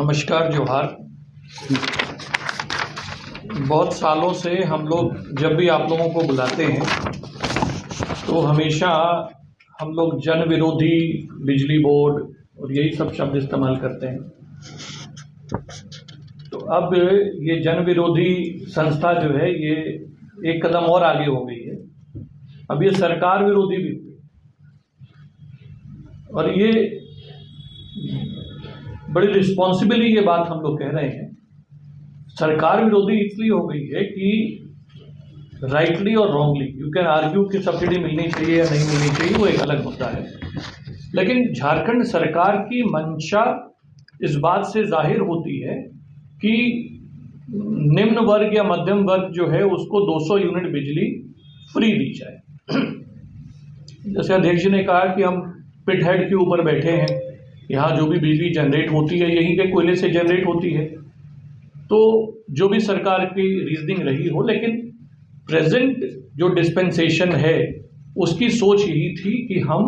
नमस्कार, जोहार। बहुत सालों से हम लोग जब भी आप लोगों को बुलाते हैं तो हमेशा हम लोग जन विरोधी बिजली बोर्ड और यही सब शब्द इस्तेमाल करते हैं। तो अब ये जन विरोधी संस्था जो है ये एक कदम और आगे हो गई है। अब ये सरकार विरोधी भी हुई और ये बड़ी रिस्पॉन्सिबली ये बात हम लोग कह रहे हैं। सरकार विरोधी इसलिए हो गई है कि राइटली और रॉन्गली यू कैन आर्ग्यू कि सब्सिडी मिलनी चाहिए या नहीं मिलनी चाहिए, वो एक अलग मुद्दा है। लेकिन झारखंड सरकार की मंशा इस बात से जाहिर होती है कि निम्न वर्ग या मध्यम वर्ग जो है उसको 200 यूनिट बिजली फ्री दी जाए। जैसे अध्यक्ष जी ने कहा कि हम पिट हेड के ऊपर बैठे हैं, यहाँ जो भी बिजली जनरेट होती है यहीं के कोयले से जनरेट होती है। तो जो भी सरकार की रीजनिंग रही हो, लेकिन प्रेजेंट जो डिस्पेंसेशन है उसकी सोच यही थी कि हम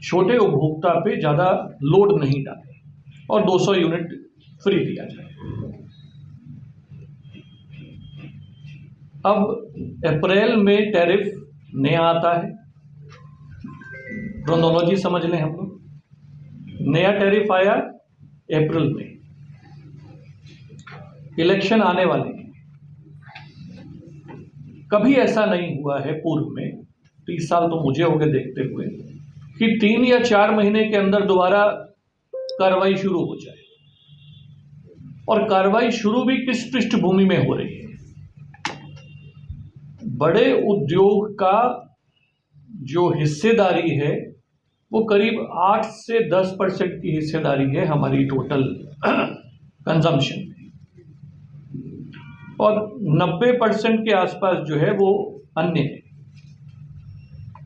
छोटे उपभोक्ता पे ज़्यादा लोड नहीं डालें और 200 यूनिट फ्री दिया जाए। अब अप्रैल में टैरिफ नया आता है, क्रोनोलॉजी समझ लें हम लोग। नया टैरिफ आया अप्रैल में, इलेक्शन आने वाले हैं। कभी ऐसा नहीं हुआ है पूर्व में, 30 साल तो मुझे हो गए देखते हुए, कि 3 या 4 महीने के अंदर दोबारा कार्रवाई शुरू हो जाए। और कार्रवाई शुरू भी किस पृष्ठभूमि में हो रही है? बड़े उद्योग का जो हिस्सेदारी है वो करीब 8 से 10% की हिस्सेदारी है हमारी टोटल कंजम्पशन में, और 90% के आसपास जो है वो अन्य है।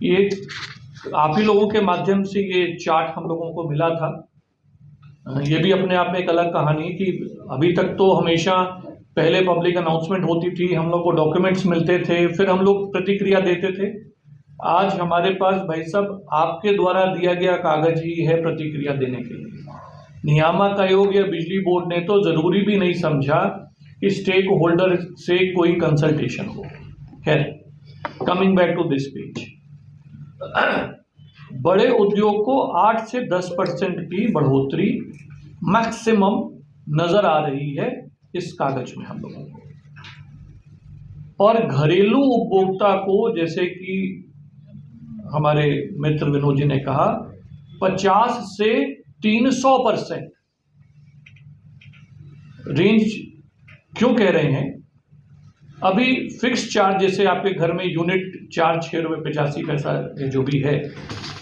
ये आप ही लोगों के माध्यम से ये चार्ट हम लोगों को मिला था। ये भी अपने आप में एक अलग कहानी है कि अभी तक तो हमेशा पहले पब्लिक अनाउंसमेंट होती थी, हम लोग को डॉक्यूमेंट्स मिलते थे, फिर हम लोग प्रतिक्रिया देते थे। आज हमारे पास भाई साहब आपके द्वारा दिया गया कागज ही है प्रतिक्रिया देने के लिए। नियामक आयोग या बिजली बोर्ड ने तो जरूरी भी नहीं समझा कि स्टेक होल्डर से कोई कंसल्टेशन हो। खैर, coming back to this page, बड़े उद्योग को 8 से 10% की बढ़ोतरी मैक्सिमम नजर आ रही है इस कागज में हम लोगों को। और घरेलू उपभोक्ता को, जैसे कि हमारे मित्र विनोद जी ने कहा, 50 से 300% रेंज क्यों कह रहे हैं? अभी फिक्स चार्ज, जैसे आपके घर में यूनिट चार्ज 6 रुपये 85 पैसा जो भी है,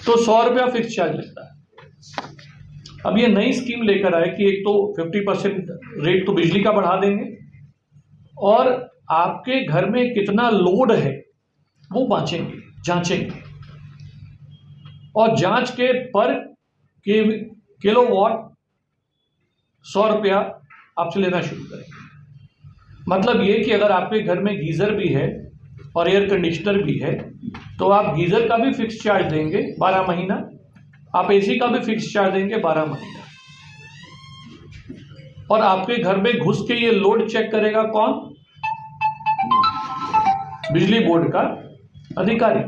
तो 100 रुपया फिक्स चार्ज लगता है। अब ये नई स्कीम लेकर आए कि एक तो 50% रेट तो बिजली का बढ़ा देंगे और आपके घर में कितना लोड है वो जांचेंगे, और जांच के पर किलोवाट 100 रुपया आपसे लेना शुरू करेंगे। मतलब ये कि अगर आपके घर में गीजर भी है और एयर कंडीशनर भी है तो आप गीजर का भी फिक्स चार्ज देंगे 12 महीना, आप एसी का भी फिक्स चार्ज देंगे 12 महीना। और आपके घर में घुस के ये लोड चेक करेगा कौन? बिजली बोर्ड का अधिकारी।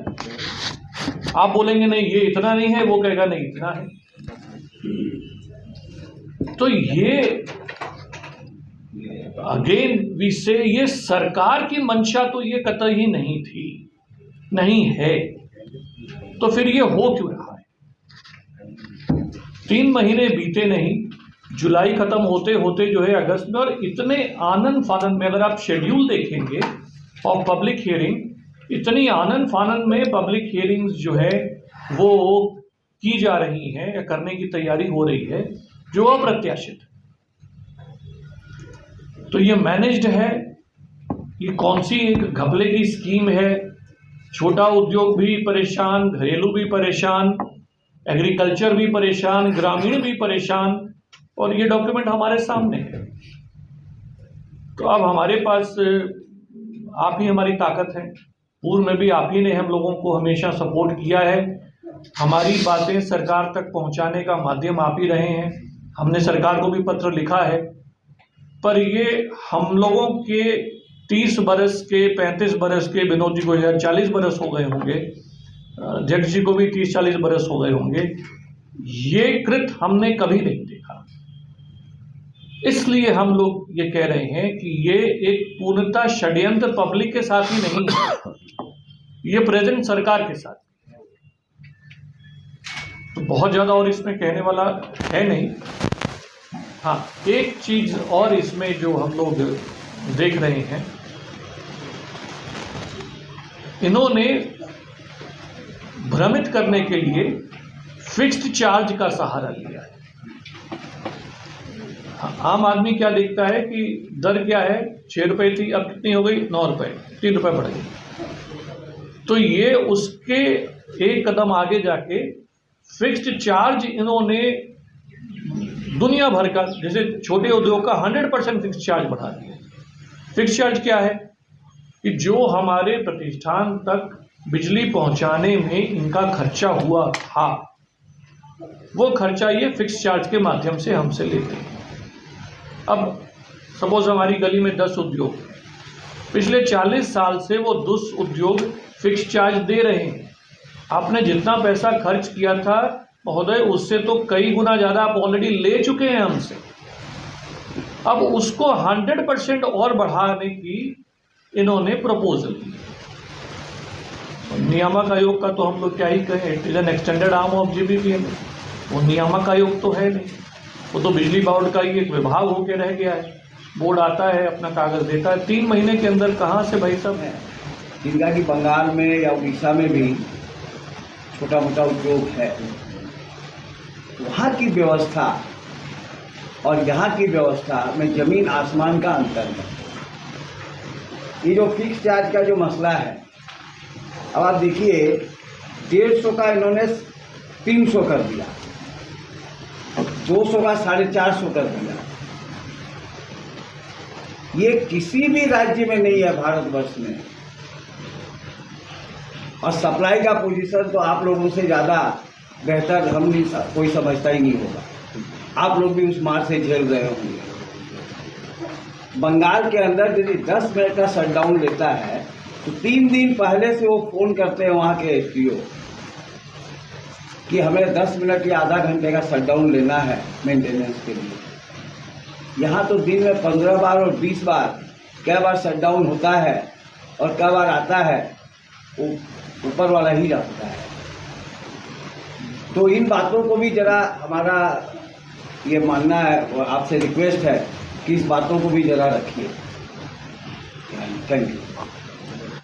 आप बोलेंगे नहीं ये इतना नहीं है, वो कहेगा नहीं इतना है। तो ये अगेन वी से, ये सरकार की मंशा तो ये कतई नहीं थी, नहीं है। तो फिर ये हो क्यों रहा है? 3 महीने बीते नहीं, जुलाई खत्म होते होते जो है अगस्त में, और इतने आनंद फानंद में अगर आप शेड्यूल देखेंगे और पब्लिक हियरिंग, इतनी आनंद फानंद में पब्लिक हियरिंग्स जो है वो की जा रही हैं या करने की तैयारी हो रही है, जो अप्रत्याशित। तो ये मैनेज्ड है, ये कौन सी एक घपले की स्कीम है? छोटा उद्योग भी परेशान, घरेलू भी परेशान, एग्रीकल्चर भी परेशान, ग्रामीण भी परेशान, और ये डॉक्यूमेंट हमारे सामने है। तो अब हमारे पास आप ही हमारी ताकत है। पूर्व में भी आप ही ने हम लोगों को हमेशा सपोर्ट किया है। हमारी बातें सरकार तक पहुंचाने का माध्यम आप ही रहे हैं। हमने सरकार को भी पत्र लिखा है, पर ये हम लोगों के 30 बरस के, 35 बरस के, विनोद जी को 40 बरस हो गए होंगे, जग जी को भी 30-40 बरस हो गए होंगे, ये कृत हमने कभी नहीं देखा। इसलिए हम लोग ये कह रहे हैं कि ये एक पूर्णतः षड्यंत्र पब्लिक के साथ ही नहीं है, ये प्रेजेंट सरकार के साथ। तो बहुत ज्यादा और इसमें कहने वाला है नहीं। हाँ, एक चीज और इसमें जो हम लोग देख रहे हैं, इन्होंने भ्रमित करने के लिए फिक्स्ड चार्ज का सहारा लिया है। आम आदमी क्या देखता है कि दर क्या है, 6 रुपए थी, अब कितनी हो गई, 9 रुपए, 3 रुपए बढ़ गई। तो ये उसके एक कदम आगे जाके फिक्स्ड चार्ज इन्होंने दुनिया भर का, जैसे छोटे उद्योग का 100% फिक्स्ड चार्ज बढ़ा दिया। फिक्स्ड चार्ज क्या है कि जो हमारे प्रतिष्ठान तक बिजली पहुंचाने में इनका खर्चा हुआ था, वो खर्चा ये फिक्स्ड चार्ज के माध्यम से हमसे लेते हैं। अब सपोज हमारी गली में 10 उद्योग, पिछले 40 साल से वो 10 उद्योग फिक्स्ड चार्ज दे रहे हैं। आपने जितना पैसा खर्च किया था महोदय, उससे तो कई गुना ज़्यादा आप ऑलरेडी ले चुके हैं हमसे। अब उसको 100% और बढ़ाने की इन्होंने प्रपोजल दी। नियामक आयोग का तो हम लोग क्या ही कहें, it is an extended arm of GBPM. वो नियामक आयोग तो है नहीं, वो तो बिजली बोर्ड का ही एक विभाग होके रह गया है। बोर्ड आता है, अपना कागज देता है, 3 महीने के अंदर कहाँ से भाई साहब है। जिनका कि बंगाल में या उड़ीसा में भी छोटा मोटा उद्योग है, वहाँ की व्यवस्था और यहाँ की व्यवस्था में जमीन आसमान का अंतर है। ये जो फिक्स चार्ज का जो मसला है, अब आप देखिए 150 का इन्होंने 300 कर दिया, 200 का 450 कर दिया। ये किसी भी राज्य में नहीं है भारतवर्ष में। और सप्लाई का पोजीशन तो आप लोगों से ज़्यादा बेहतर हम नहीं, कोई समझता ही नहीं होगा। आप लोग भी उस मार से झेल रहे होंगे। बंगाल के अंदर यदि 10 मिनट का शटडाउन लेता है तो 3 दिन पहले से वो फोन करते हैं वहाँ के एसडीओ कि हमें 10 मिनट या आधा घंटे का शटडाउन लेना है मेंटेनेंस के लिए। यहाँ तो दिन में 15 बार और 20 बार कई बार शटडाउन होता है और कई बार आता है, वो ऊपर वाला ही रखता है। तो इन बातों को भी जरा हमारा ये मानना है और आपसे रिक्वेस्ट है कि इस बातों को भी जरा रखिए। Thank you.